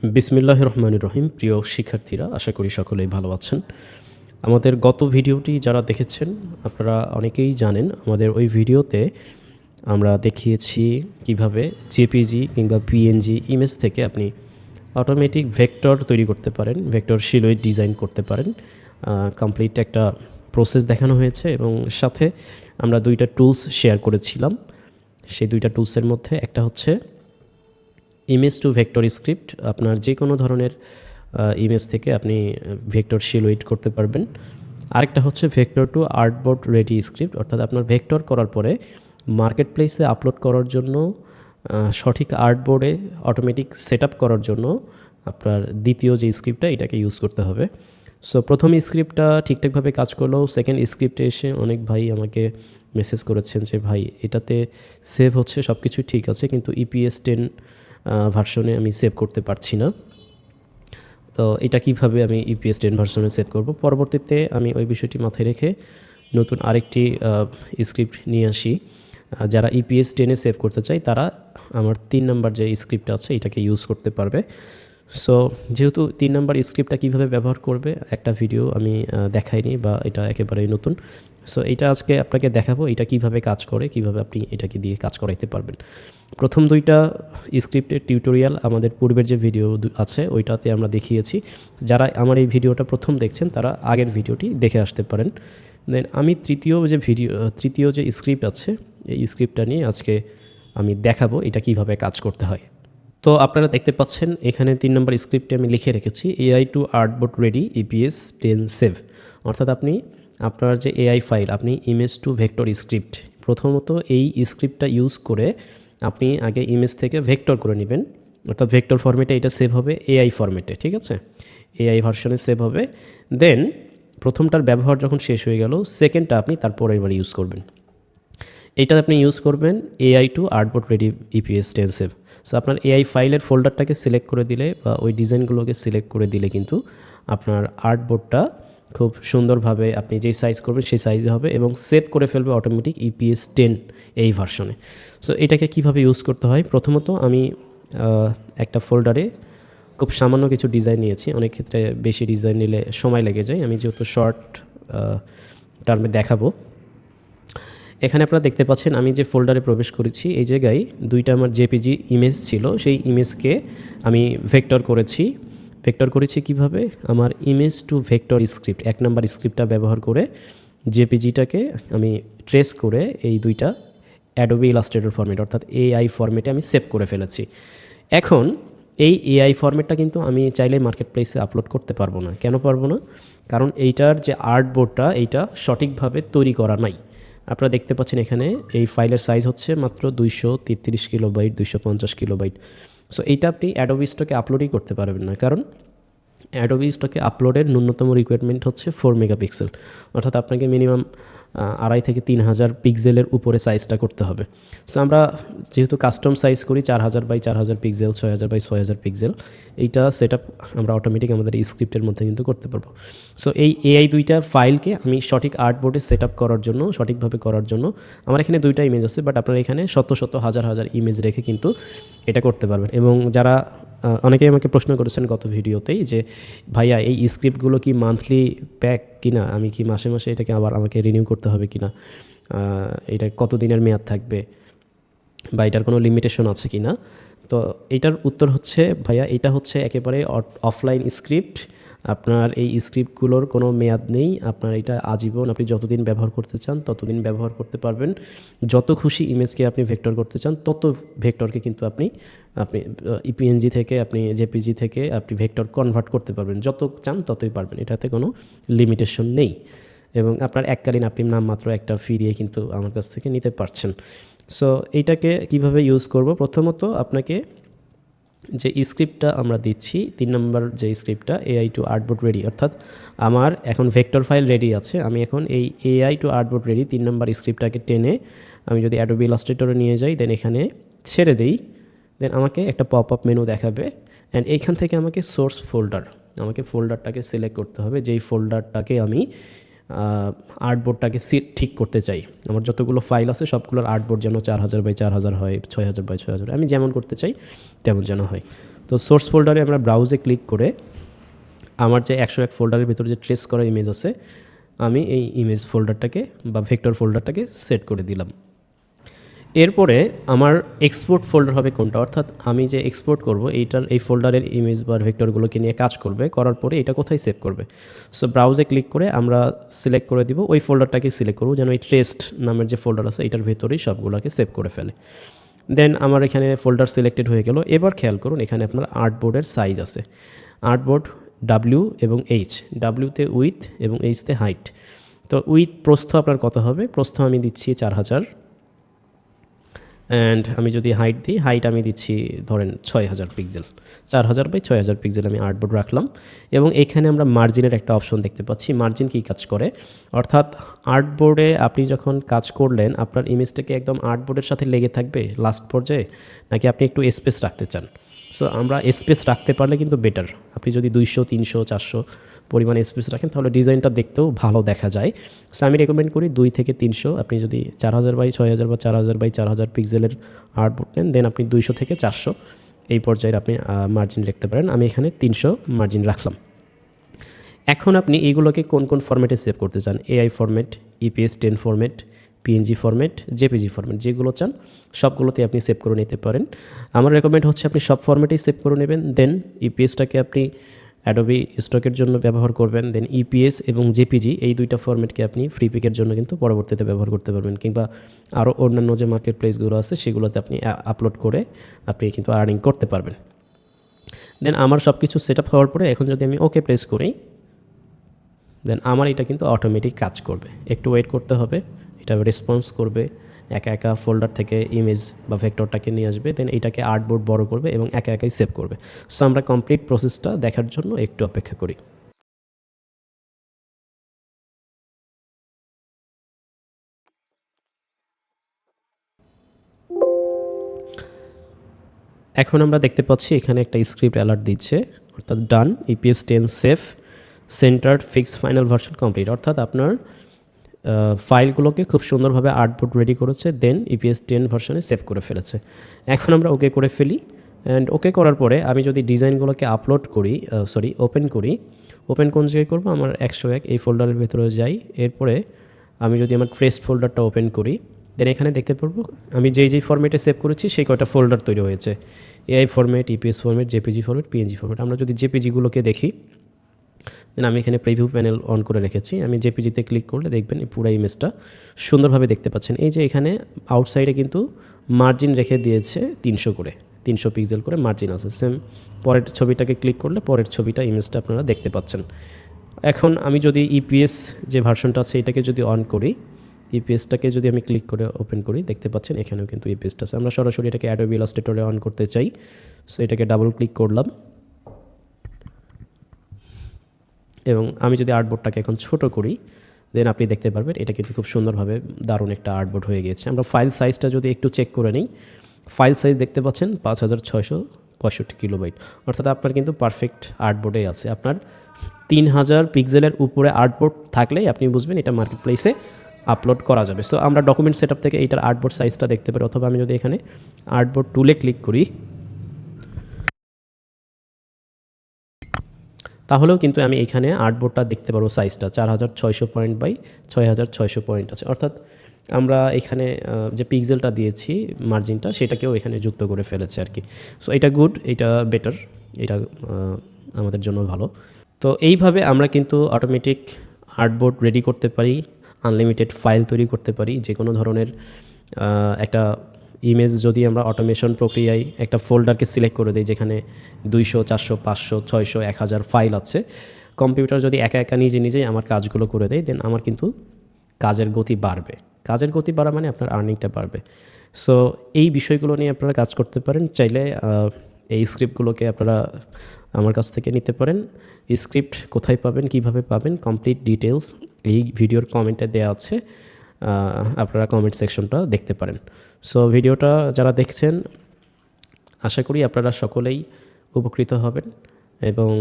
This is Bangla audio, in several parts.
বিসমিল্লাহির রহমানির রহিম। প্রিয় শিক্ষার্থীরা, আশা করি সকলেই ভালো আছেন। আমাদের গত ভিডিওটি যারা দেখেছেন আপনারা অনেকেই জানেন, আমাদের ওই ভিডিওতে আমরা দেখিয়েছি কিভাবে জেপিজি কিংবা পিএনজি ইমেজ থেকে আপনি অটোমেটিক ভেক্টর তৈরি করতে পারেন, ভেক্টর সিলুয়েট ডিজাইন করতে পারেন। কমপ্লিট একটা প্রসেস দেখানো হয়েছে এবং সাথে আমরা দুইটা টুলস শেয়ার করেছিলাম। সেই দুইটা টুলসের মধ্যে একটা হচ্ছে ইমেজ টু ভেক্টর স্ক্রিপ্ট। আপনার যে কোনো ধরনের ইমেজ থেকে আপনি ভেক্টর সিলুয়েট করতে পারবেন। আরেকটা হচ্ছে vector to artboard ready script, অর্থাৎ আপনার ভেক্টর করার পরে মার্কেট প্লেসে আপলোড করার জন্য, সঠিক আর্টবোর্ডে অটোমেটিক সেট আপ করার জন্য আপনার দ্বিতীয় যে স্ক্রিপ্টটা এটাকে ইউজ করতে হবে। সো প্রথম স্ক্রিপ্টটা ঠিকঠাকভাবে কাজ করলেও সেকেন্ড স্ক্রিপ্টে এসে অনেক ভাই আমাকে মেসেজ করেছেন যে ভাই এটাতে সেভ হচ্ছে, সব কিছু ঠিক আছে, কিন্তু ইপিএস 10 ভার্সনে আমি সেভ করতে পারছি না। তো এটা কিভাবে আমি ইপিএস 10 ভার্সনে সেভ করব? পরবর্তীতে আমি ওই বিষয়টি মাথায় রেখে নতুন আরেকটি স্ক্রিপ্ট নিয়ে আসি। যারা ইপিএস 10-এ সেভ করতে চায় তারা আমার 3 নাম্বার যে স্ক্রিপ্ট আছে এটাকে ইউজ করতে পারবে। সো যেহেতু 3 নাম্বার স্ক্রিপ্টটা কীভাবে ব্যবহার করবে একটা ভিডিও আমি দেখাইনি, বা এটা একেবারেই নতুন। সো এইটা আজকে আপনাকে দেখাবো এটা কিভাবে কাজ করে, কিভাবে আপনি এটাকে দিয়ে কাজ করাইতে পারবেন। প্রথম দুইটা স্ক্রিপ্টের টিউটোরিয়াল আমাদের পূর্বের যে ভিডিও আছে ওইটাতে আমরা দেখিয়েছি। যারা আমার এই ভিডিওটা প্রথম দেখছেন তারা আগের ভিডিওটি দেখে আসতে পারেন। দেন আমি তৃতীয় যে স্ক্রিপ্ট আছে এই স্ক্রিপ্টটা নিয়ে আজকে আমি দেখাবো এটা কিভাবে কাজ করতে হয়। তো আপনারা দেখতে পাচ্ছেন এখানে 3 নম্বর স্ক্রিপ্টে আমি লিখে রেখেছি AI to artboard ready EPS 10 save. অর্থাৎ আপনি আপনার যে এআই ফাইল, আপনি ইমেজ টু ভেক্টর স্ক্রিপ্ট, প্রথমত এই স্ক্রিপ্টটা ইউজ করে আপনি আগে ইমেজ থেকে ভেক্টর করে নেবের, অর্থাৎ ভেক্টর ফরম্যাটে এটা সেভ হবে এআই ফরম্যাটে, ঠিক আছে, এআই ভার্সনে সেভ হবে। দেন প্রথমটার ব্যবহার যখন শেষ হয়ে গেল, সেকেন্ডটা আপনি তারপর এবার ইউজ করবেন। এটা আপনি ইউজ করবেন AI to artboard ready EPS 10 save. So আপনার এআই ফাইলের ফোল্ডারটাকে সিলেক্ট করে দিলে বা ওই ডিজাইনগুলোকে সিলেক্ট করে দিলে কিন্তু আপনার আর্টবোর্ডটা খুব সুন্দরভাবে আপনি যেই সাইজ করবেন সেই সাইজে হবে এবং সেভ করে ফেলবে অটোমেটিক ইপিএস 10 এই ভার্সনে। সো এটাকে কিভাবে ইউজ করতে হয়, প্রথমত আমি একটা ফোল্ডারে খুব সামান্য কিছু ডিজাইন নিয়েছি। অনেক ক্ষেত্রে বেশি ডিজাইন নিলে সময় লেগে যায়, আমি যেহেতু শর্ট টার্মে দেখাবো। এখানে আপনারা দেখতে পাচ্ছেন আমি যে ফোল্ডারে প্রবেশ করেছি এই জায়গায় দুইটা আমার জেপিজি ইমেজ ছিল, সেই ইমেজকে আমি ভেক্টর করেছি কিভাবে, আমার image to vector script 1 number স্ক্রিপ্টটা ব্যবহার করে জেপিজিটাকে আমি ট্রেস করে এই দুইটা অ্যাডোবি ইলাস্ট্রেটর ফরম্যাট অর্থাৎ এআই ফরম্যাটে আমি সেভ করে ফেলেছি। এখন এই এআই ফরম্যাটটা কিন্তু আমি চাইলে মার্কেট প্লেসে আপলোড করতে পারবো না। কেন পারবো না? কারণ এইটার যে আর্টবোর্ডটা এইটা সঠিকভাবে তৈরি করা নাই। আপনারা দেখতে পাচ্ছেন এখানে এই ফাইলের সাইজ হচ্ছে মাত্র 233 কিলোবাইট, 250 কিলোবাইট। সো এইটা আপনি অ্যাডোবি স্টকে আপলোডই করতে পারবেন না, কারণ অ্যাডোবি স্টকে আপলোডের ন্যূনতম রিকোয়ারমেন্ট হচ্ছে 4 মেগাপিক্সেল, অর্থাৎ আপনাকে মিনিমাম 2,500 থেকে 3,000 পিক্সেলের উপরে সাইজটা করতে হবে। সো আমরা যেহেতু কাস্টম সাইজ করি 4,000 বাই 4,000 পিক্সেল, 6,000 বাই 6,000 পিক্সেল, এইটা সেট আপ আমরা অটোমেটিক আমাদের এই স্ক্রিপ্টের মধ্যে কিন্তু করতে পারবো। সো এই এআই দুইটা ফাইলকে আমি সঠিক আর্টবোর্ডে সেট আপ করার জন্য, সঠিকভাবে করার জন্য, আমার এখানে দুইটা ইমেজ আছে, বাট আপনারা এখানে শত শত হাজার হাজার ইমেজ রেখে কিন্তু এটা করতে পারবেন। এবং যারা অনেকেই আমাকে প্রশ্ন করেছেন গত ভিডিওতেই যে ভাইয়া এই স্ক্রিপ্টগুলো কি মান্থলি প্যাক কিনা, আমি কি মাসে মাসে এটাকে আবার আমাকে রিনিউ করতে হবে কিনা, এটা কত দিনের মেয়াদ থাকবে বা এটার কোনো লিমিটেশন আছে কিনা। তো এটার উত্তর হচ্ছে ভাইয়া এটা হচ্ছে একেবারে অফলাইন স্ক্রিপ্ট, আপনার এই স্ক্রিপ্টগুলোর কোনো মেয়াদ নেই। আপনার এটা আজীবন, আপনি যতদিন ব্যবহার করতে চান ততদিন ব্যবহার করতে পারবেন। যত খুশি ইমেজকে আপনি ভেক্টর করতে চান তত ভেক্টরকে কিন্তু আপনি ইপিএনজি থেকে, আপনি জেপিজি থেকে আপনি ভেক্টর কনভার্ট করতে পারবেন, যত চান ততই পারবেন, এটাতে কোনো লিমিটেশন নেই। এবং আপনার এককালীন আপনি নামমাত্র একটা ফি দিয়ে কিন্তু আমার কাছ থেকে নিতে পারছেন। সো এইটাকে কিভাবে ইউজ করব, প্রথমত আপনাকে যে স্ক্রিপ্টটা আমরা দিচ্ছি 3 নম্বর যে স্ক্রিপ্টটা এআই টু আর্টবোর্ড রেডি, অর্থাৎ আমার এখন ভেক্টর ফাইল রেডি আছে, আমি এখন এই এআই টু আর্টবোর্ড রেডি 3 নম্বর স্ক্রিপ্টটাকে টেনে আমি যদি অ্যাডোবি ইলাস্ট্রেটরে নিয়ে যাই, দেন এখানে ছেড়ে দিই, দেন আমাকে একটা পপ আপ মেনু দেখাবে। অ্যান্ড এইখান থেকে আমাকে সোর্স ফোল্ডারটাকে সিলেক্ট করতে হবে, যেই ফোল্ডারটাকে আমি আর্টবোর্ডটাকে ঠিক করতে চাই। আমার যতগুলো ফাইল আছে সবগুলোর আর্টবোর্ড যেন 4,000 বাই 4,000 হয়, 6,000 বাই 6,000, আমি যেমন করতে চাই তেমন যেন হয়। তো সোর্স ফোল্ডারে আমরা ব্রাউজে ক্লিক করে আমার যে 101 ফোল্ডারের ভিতরে যে ট্রেস করা ইমেজ আছে, আমি এই ইমেজ ফোল্ডারটাকে বা ভেক্টর ফোল্ডারটাকে সেট করে দিলাম। এরপরে আমার এক্সপোর্ট ফোল্ডার হবে কোনটা, অর্থাৎ আমি যে এক্সপোর্ট করব এই ফোল্ডারের ইমেজ বা ভেক্টরগুলোকে নিয়ে কাজ করবে, করার পরে এটা কোথায় সেভ করবে। সো ব্রাউজে ক্লিক করে আমরা সিলেক্ট করে দিব ওই ফোল্ডারটাকে সিলেক্ট করব, যেন এই ট্রেস্ট নামের যে ফোল্ডার আছে এটার ভেতরেই সবগুলোকে সেভ করে ফেলে। দেন আমার এখানে ফোল্ডার সিলেক্টেড হয়ে গেল। এবার খেয়াল করুন এখানে আপনার আর্টবোর্ডের সাইজ আছে। আর্টবোর্ড ডাব্লিউ এবং এইচ, ডাব্লিউতে উইথ এবং এইচতে হাইট। তো উইথ প্রস্থ আপনার কত হবে, প্রস্থ আমি দিচ্ছি 4000, অ্যান্ড আমি যদি হাইট দিই, হাইট আমি দিচ্ছি ধরেন 6000 পিক্সেল, 4000 বাই 6000 পিক্সেল আমি আর্টবোর্ড রাখলাম। এবং এখানে আমরা মার্জিনের একটা অপশন দেখতে পাচ্ছি। মার্জিন কী কাজ করে, অর্থাৎ আর্টবোর্ডে আপনি যখন কাজ করলেন আপনার ইমেজটাকে একদম আর্টবোর্ডের সাথে লেগে থাকবে লাস্ট পর্যায়ে, নাকি আপনি একটু স্পেস রাখতে চান। সো আমরা স্পেস রাখতে পারলে কিন্তু বেটার। আপনি যদি 200, 300, 400 পরিমাণে স্পেস রাখেন তাহলে ডিজাইনটা দেখতেও ভালো দেখা যায়। সো আমি রেকমেন্ড করি 2 থেকে 300। আপনি যদি 4000 বাই 6000 বা 4000 বাই 4000 পিক্সেলের আর্টবোর্ড নেন, দেন আপনি 200 থেকে 400 এই পর্যায়ে আপনি মার্জিন রাখতে পারেন। আমি এখানে 300 মার্জিন রাখলাম। এখন আপনি এইগুলোকে কোন কোন ফরম্যাটে সেভ করতে চান, AI format, EPS 10 format, PNG format, JPG format, যেগুলো চান সবগুলোতে আপনি সেভ করে নিতে পারেন। আমার রেকমেন্ড হচ্ছে আপনি সব ফরম্যাটেই সেভ করে নেবেন। দেন ইপিএসটাকে আপনি অ্যাডোবি স্টকের জন্য ব্যবহার করবেন। দেন ইপিএস এবং জেপিজি এই দুইটা ফরম্যাটকে আপনি ফ্রি পিকের জন্য কিন্তু পরবর্তীতে ব্যবহার করতে পারবেন, কিংবা আরও অন্যান্য যে মার্কেট প্লেসগুলো আছে সেগুলোতে আপনি আপলোড করে আপনি কিন্তু আর্নিং করতে পারবেন। দেন আমার সব কিছু সেট আপ হওয়ার পরে এখন যদি আমি ওকে প্রেস করি, দেন আমার এটা কিন্তু অটোমেটিক কাজ করবে। একটু ওয়েট করতে হবে, এটা রেসপন্স করবে, একা একা ফোল্ডার থেকে ইমেজ বা ভেক্টরটাকে নিয়ে আসবে, দেন এটাকে আর্টবোর্ড বড় করবে এবং একা একাই সেভ করবে। সো আমরা কমপ্লিট প্রসেসটা দেখার জন্য একটু অপেক্ষা করি। এখন আমরা দেখতে পাচ্ছি এখানে একটা স্ক্রিপ্ট অ্যালার্ট দিচ্ছে, অর্থাৎ done, EPS 10 save, centered, fix, final version complete. অর্থাৎ আপনার ফাইলগুলোকে খুব সুন্দরভাবে আর্টবোর্ড রেডি করেছে, দেন ইপিএস 10 ভার্সনে সেভ করে ফেলেছে। এখন আমরা ওকে করে ফেলি। অ্যান্ড ওকে করার পরে আমি যদি ডিজাইনগুলোকে আপলোড করি, ওপেন করি, ওপেন কোন জায়গায় করবো, আমার 101 এই ফোল্ডারের ভেতরে যাই। এরপরে আমি যদি আমার ট্রেস্ট ফোল্ডারটা ওপেন করি, দেন এখানে দেখতে পারবো আমি যেই ফরম্যাটে সেভ করেছি সেই কয়টা ফোল্ডার তৈরি হয়েছে, AI format, EPS format, JPG format, PNG format. আমরা যদি জেপিজিগুলোকে দেখি, দেন আমি এখানে প্রিভিউ প্যানেল অন করে রেখেছি। আমি জেপিজিতে ক্লিক করলে দেখবেন এই পুরো ইমেজটা সুন্দরভাবে দেখতে পাচ্ছেন। এই যে এখানে আউটসাইডে কিন্তু মার্জিন রেখে দিয়েছে 300 করে, 300 পিক্সেল করে মার্জিন আছে। সেম পরের ছবিটাকে ক্লিক করলে পরের ছবিটা ইমেজটা আপনারা দেখতে পাচ্ছেন। এখন আমি যদি ইপিএস যে ভার্সনটা আছে এটাকে যদি অন করি, ইপিএসটাকে যদি আমি ক্লিক করে ওপেন করি, দেখতে পাচ্ছেন এখানেও কিন্তু ইপিএসটা আছে। আমরা সরাসরি এটাকে অ্যাডোবি ইলাস্ট্রেটরে অন করতে চাই, সো এটাকে ডাবল ক্লিক করলাম এবং আমি যদি আর্টবোর্ডটাকে এখন ছোট করি, দেন আপনি দেখতে পারবেন এটা কিন্তু খুব সুন্দরভাবে দারুণ একটা আর্টবোর্ড হয়ে গিয়েছে। আমরা ফাইল সাইজটা যদি একটু চেক করে নিই, ফাইল সাইজ দেখতে পাচ্ছেন 5665 কিলোবাইট, অর্থাৎ আপনার কিন্তু পারফেক্ট আর্টবোর্ডে আছে। আপনার 3000 পিক্সেলের উপরে আর্টবোর্ড থাকলেই আপনি বুঝবেন এটা মার্কেট প্লেসে আপলোড করা যাবে। সো আমরা ডকুমেন্ট সেটআপ থেকে এইটার আর্টবোর্ড সাইজটা দেখতে পারি, অথবা আমি যদি এখানে আর্টবোর্ড টুলে ক্লিক করি তাহলেও কিন্তু আমি এখানে আর্টবোর্ডটা দেখতে পারবো সাইজটা 4600 পয়েন্ট বাই 6600 পয়েন্ট আছে। অর্থাৎ আমরা এখানে যে পিক্সেলটা দিয়েছি মার্জিনটা সেটাকেও এখানে যুক্ত করে ফেলেছে আর কি। সো এটা গুড, এটা বেটার, এটা আমাদের জন্য ভালো। তো এইভাবে আমরা কিন্তু অটোমেটিক আর্টবোর্ড রেডি করতে পারি, আনলিমিটেড ফাইল তৈরি করতে পারি। যে কোনো ধরনের একটা ইমেজ যদি আমরা অটোমেশন প্রক্রিয়ায় একটা ফোল্ডারকে সিলেক্ট করে দিই যেখানে 200, 400, 500, 600, 1000 ফাইল আছে, কম্পিউটার যদি একা একা নিজেই আমার কাজগুলো করে দেয়, দেন আমার কিন্তু কাজের গতি বাড়বে। কাজের গতি বাড়া মানে আপনার আর্নিংটা বাড়বে। সো এই বিষয়গুলো নিয়ে আপনারা কাজ করতে পারেন। চাইলে এই স্ক্রিপ্টগুলোকে আপনারা আমার কাছ থেকে নিতে পারেন। স্ক্রিপ্ট কোথায় পাবেন, কিভাবে পাবেন, কমপ্লিট ডিটেলস এই ভিডিওর কমেন্টে দেওয়া আছে, আপনারা কমেন্ট সেকশনটা দেখতে পারেন। সো ভিডিওটা যারা দেখছেন আশা করি আপনারা সকলেই উপকৃত হবেন এবং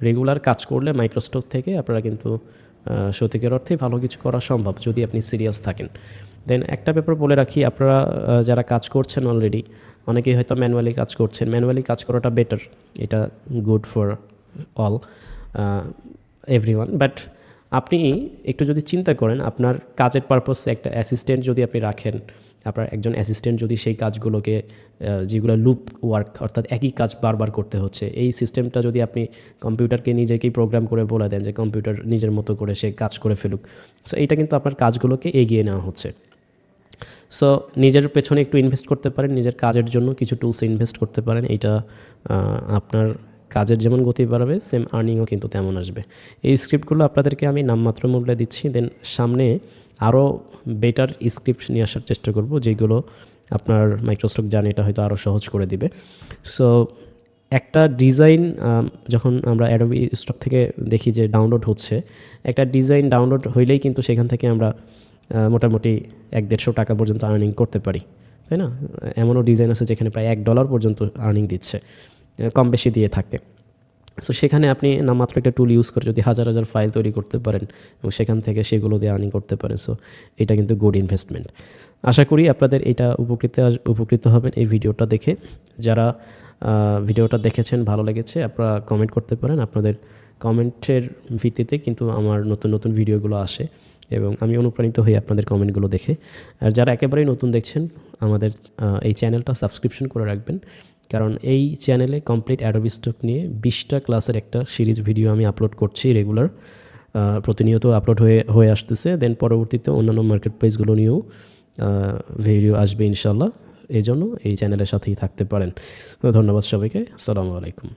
রেগুলার কাজ করলে মাইক্রোস্টক থেকে আপনারা কিন্তু সত্যিকার অর্থেই ভালো কিছু করা সম্ভব যদি আপনি সিরিয়াস থাকেন। দেন একটা ব্যাপার বলে রাখি, আপনারা যারা কাজ করছেন অলরেডি, অনেকেই হয়তো ম্যানুয়ালি কাজ করছেন, ম্যানুয়ালি কাজ করাটা বেটার, এটা good for all everyone. But আপনি একটু যদি চিন্তা করেন, আপনার কাজের পারপাসে একটা অ্যাসিস্ট্যান্ট যদি আপনি রাখেন, আপনার একজন অ্যাসিস্ট্যান্ট যদি সেই কাজগুলোকে যেগুলো লুপ ওয়ার্ক, অর্থাৎ একই কাজ বারবার করতে হচ্ছে, এই সিস্টেমটা যদি আপনি কম্পিউটারকে নিজেকেই প্রোগ্রাম করে বলে দেন যে কম্পিউটার নিজের মতো করে সে কাজ করে ফেলুক, সো এইটা কিন্তু আপনার কাজগুলোকে এগিয়ে নেওয়া হচ্ছে। সো নিজের পেছনে একটু ইনভেস্ট করতে পারেন, নিজের কাজের জন্য কিছু টুলস ইনভেস্ট করতে পারেন, এইটা আপনার কাজের যেমন গতি বাড়াবে, সেম আর্নিংও কিন্তু তেমন আসবে। এই স্ক্রিপ্টগুলো আপনাদেরকে আমি নামমাত্র মূল্যে দিচ্ছি, দেন সামনে আরও বেটার স্ক্রিপ্ট নিয়ে আসার চেষ্টা করব, যেগুলো আপনার মাইক্রোসফট জার্নিটা হয়তো আরও সহজ করে দিবে। সো একটা ডিজাইন যখন আমরা অ্যাডোবি স্টক থেকে দেখি যে ডাউনলোড হচ্ছে, একটা ডিজাইন ডাউনলোড হইলেই কিন্তু সেখান থেকে আমরা মোটামুটি 1-150 টাকা পর্যন্ত আর্নিং করতে পারি, তাই না? এমনও ডিজাইন আছে যেখানে প্রায় $1 পর্যন্ত আর্নিং দিচ্ছে, কম বেশি দিয়ে থাকে। সো সেখানে আপনি নামমাত্র একটা টুল ইউজ করে যদি হাজার হাজার ফাইল তৈরি করতে পারেন এবং সেখান থেকে সেগুলো দিয়ে আর্নিং করতে পারেন, সো এটা কিন্তু গুড ইনভেস্টমেন্ট। আশা করি আপনাদের এটা উপকৃত হবেন এই ভিডিওটা দেখে। যারা ভিডিওটা দেখেছেন ভালো লেগেছে, আপনারা কমেন্ট করতে পারেন। আপনাদের কমেন্টের ভিত্তিতে কিন্তু আমার নতুন নতুন ভিডিওগুলো আসে এবং আমি অনুপ্রাণিত হই আপনাদের কমেন্টগুলো দেখে। আর যারা একেবারেই নতুন দেখছেন, আমাদের এই চ্যানেলটা সাবস্ক্রিপশন করে রাখবেন, কারণ এই চ্যানেলে কমপ্লিট অ্যাডোবি স্টক নিয়ে 20টা ক্লাসের একটা সিরিজ ভিডিও আমি আপলোড করছি রেগুলার, প্রতিনিয়ত আপলোড হয়ে আসতেছে। দেন পরবর্তীতে অন্যান্য মার্কেট প্লেসগুলো নিয়েও ভিডিও আসবে ইনশাল্লাহ। এই জন্য এই চ্যানেলের সাথেই থাকতে পারেন। ধন্যবাদ সবাইকে, আসসালামু আলাইকুম।